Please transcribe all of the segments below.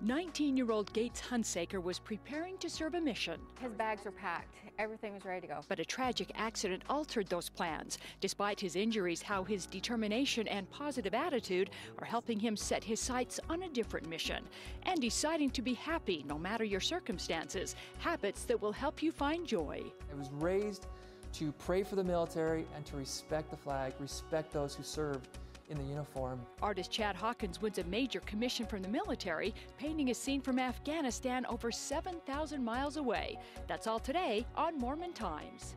19-year-old Gates Hunsaker was preparing to serve a mission. His bags were packed. Everything was ready to go. But a tragic accident altered those plans. Despite his injuries, how his determination and positive attitude are helping him set his sights on a different mission and deciding to be happy no matter your circumstances, habits that will help you find joy. I was raised to pray for the military and to respect the flag, respect those who serve in the uniform. Artist Chad Hawkins wins a major commission from the military, painting a scene from Afghanistan over 7,000 miles away. That's all today on Mormon Times.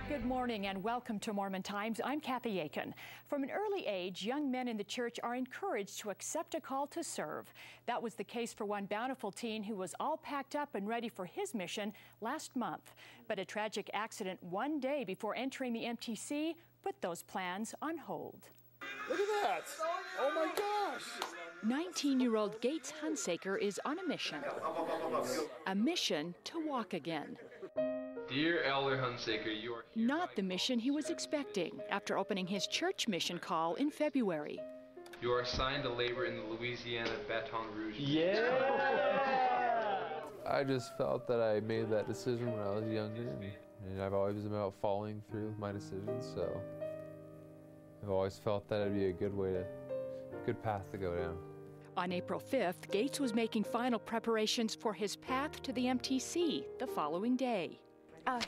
Good morning and welcome to Mormon Times. I'm Kathy Aiken. From an early age, young men in the church are encouraged to accept a call to serve. That was the case for one bountiful teen who was all packed up and ready for his mission last month. But a tragic accident one day before entering the MTC put those plans on hold. Look at that! Oh my gosh! 19-year-old Gates Hunsaker is on a mission. A mission to walk again. Dear Elder Hunsaker, you are here. Not the mission he was expecting after opening his church mission call in February. You are assigned to labor in the Louisiana Baton Rouge. Yeah! I just felt that I made that decision when I was younger, and I've always been about following through with my decisions, so I've always felt that it'd be a good path to go down. On April 5th, Gates was making final preparations for his path to the MTC the following day.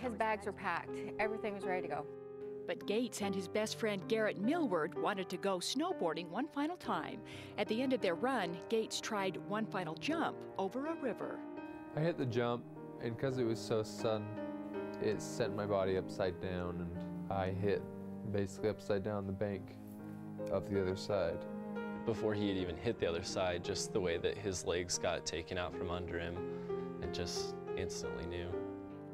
His bags were packed. Everything was ready to go. But Gates and his best friend Garrett Millward wanted to go snowboarding one final time. At the end of their run, Gates tried one final jump over a river. I hit the jump, and because it was so sudden, it sent my body upside down, and I hit basically upside down the bank of the other side. Before he had even hit the other side, just the way that his legs got taken out from under him, and just instantly knew.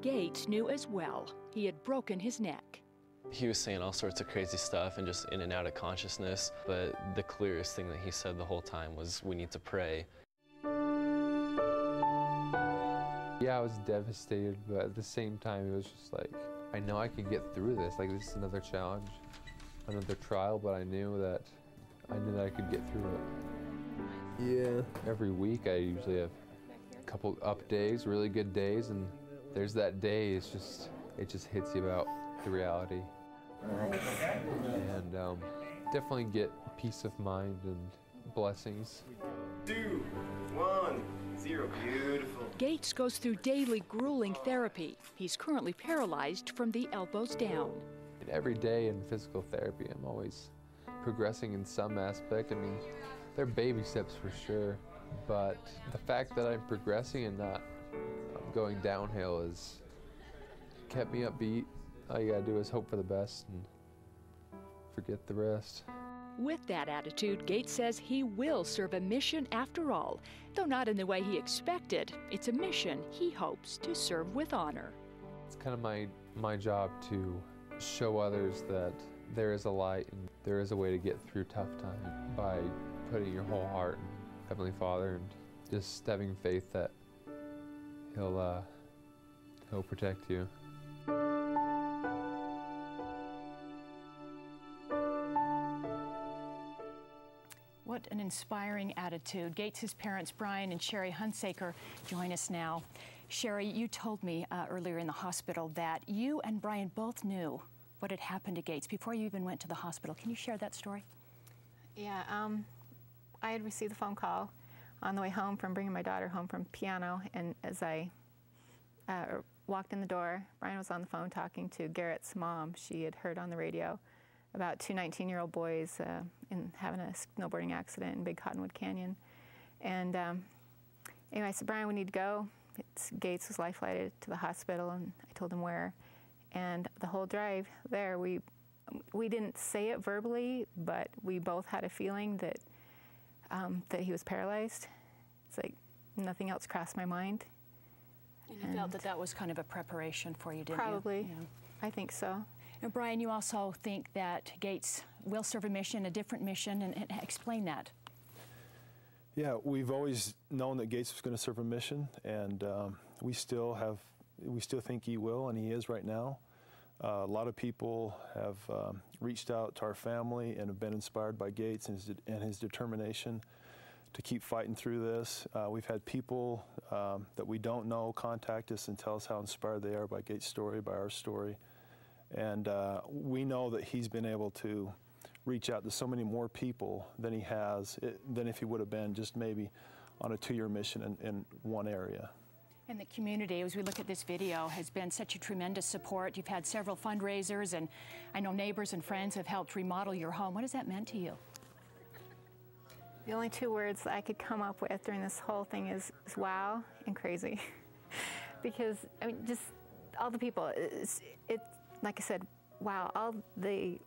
Gates knew as well. He had broken his neck. He was saying all sorts of crazy stuff and just in and out of consciousness, but the clearest thing that he said the whole time was, we need to pray. Yeah, I was devastated, but at the same time, it was just like, I know I can get through this. Like, this is another challenge, another trial, but I knew that I could get through it. Yeah. Every week, I usually have a couple up days, really good days, and there's that day, it just hits you about the reality. And definitely get peace of mind and blessings. 2, 1, 0, beautiful. Gates goes through daily grueling therapy. He's currently paralyzed from the elbows down. And every day in physical therapy, I'm always progressing in some aspect. I mean, they're baby steps for sure, but the fact that I'm progressing and not going downhill has kept me upbeat. All you gotta do is hope for the best and forget the rest. With that attitude, Gates says he will serve a mission after all, though not in the way he expected. It's a mission he hopes to serve with honor. It's kind of my job to show others that there is a light and there is a way to get through tough times by putting your whole heart in Heavenly Father and just having faith that He'll protect you. What an inspiring attitude. Gates' parents, Brian and Sherry Hunsaker, join us now. Sherry, you told me earlier in the hospital that you and Brian both knew what had happened to Gates before you even went to the hospital. Can you share that story? Yeah, I had received a phone call on the way home from bringing my daughter home from piano, and as I walked in the door, Brian was on the phone talking to Garrett's mom. She had heard on the radio about two 19-year-old boys having a snowboarding accident in Big Cottonwood Canyon. And anyway, I said, Brian, we need to go. Gates was life-flighted to the hospital, and I told him where. And the whole drive there, we didn't say it verbally, but we both had a feeling that that he was paralyzed. It's like nothing else crossed my mind. And you felt that that was kind of a preparation for you, didn't probably. you? Probably. Yeah. I think so. Now, Brian, you also think that Gates will serve a mission, a different mission, and explain that. Yeah, we've always known that Gates was going to serve a mission, and we still think he will, and he is right now. A lot of people have reached out to our family and have been inspired by Gates and his determination to keep fighting through this. We've had people that we don't know contact us and tell us how inspired they are by Gates' story, by our story. And we know that he's been able to reach out to so many more people than he has, than if he would have been just maybe on a 2-year mission in one area. And the community, as we look at this video, has been such a tremendous support. You've had several fundraisers, and I know neighbors and friends have helped remodel your home. What has that meant to you? The only 2 words that I could come up with during this whole thing is wow and crazy. Because, I mean, just all the people, it's like I said, wow, all the...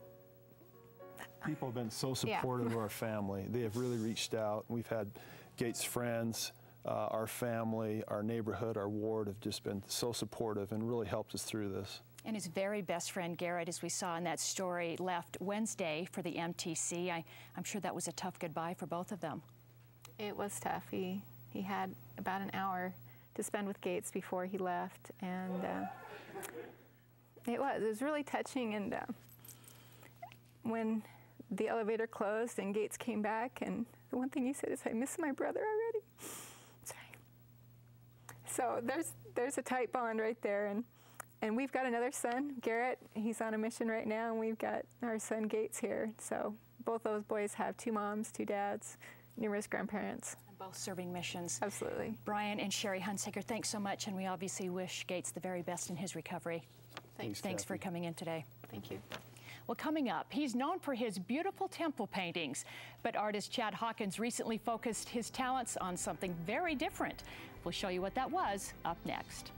People have been so supportive of our family. They have really reached out. We've had Gates' friends, our family, our neighborhood, our ward have just been so supportive and really helped us through this. And his very best friend, Garrett, as we saw in that story, left Wednesday for the MTC. I'm sure that was a tough goodbye for both of them. It was tough. He had about an hour to spend with Gates before he left, and it was really touching. And when the elevator closed and Gates came back, and the one thing he said is, "I miss my brother already." So there's a tight bond right there, and we've got another son, Garrett. He's on a mission right now, and we've got our son Gates here. So both those boys have 2 moms, 2 dads, numerous grandparents. And both serving missions. Absolutely. Brian and Sherry Hunsaker, thanks so much, and we obviously wish Gates the very best in his recovery. Thanks for coming in today. Thank you. Well, coming up, he's known for his beautiful temple paintings, but artist Chad Hawkins recently focused his talents on something very different. We'll show you what that was up next.